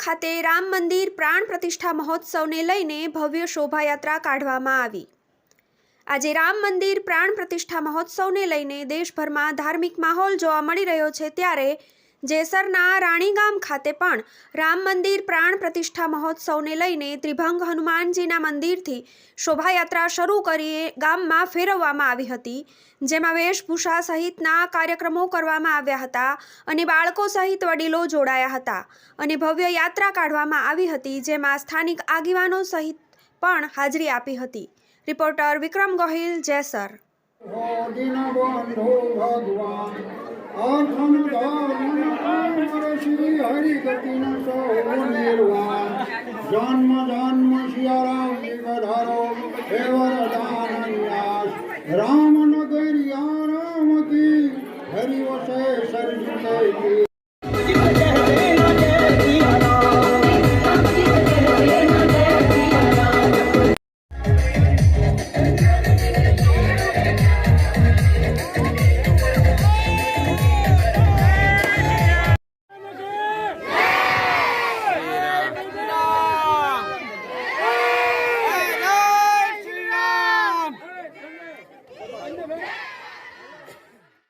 ખાતે રામ મંદિર પ્રાણ પ્રતિષ્ઠા મહોત્સવને લઈને ભવ્ય શોભાયાત્રા કાઢવામાં આવી। આજે રામ મંદિર પ્રાણ પ્રતિષ્ઠા મહોત્સવને લઈને દેશભરમાં ધાર્મિક માહોલ જોવા મળી રહ્યો છે, ત્યારે જેસરના રાણીગામ ખાતે પણ રામ મંદિર પ્રાણ પ્રતિષ્ઠા મહોત્સવને લઈને ત્રિભંગ હનુમાનજીના મંદિરથી શોભાયાત્રા શરૂ કરી ગામમાં ફેરવવામાં આવી હતી, જેમાં વેશભૂષા સહિતના કાર્યક્રમો કરવામાં આવ્યા હતા અને બાળકો સહિત વડીલો જોડાયા હતા અને ભવ્ય યાત્રા કાઢવામાં આવી હતી, જેમાં સ્થાનિક આગેવાનો સહિત પણ હાજરી આપી હતી। રિપોર્ટર વિક્રમ ગોહિલ, જેસર। जन्म जन्म सियाराम जी पधारो हे वरदान न्यास राम नगरिया राम की हरि वसे सर्जिते की।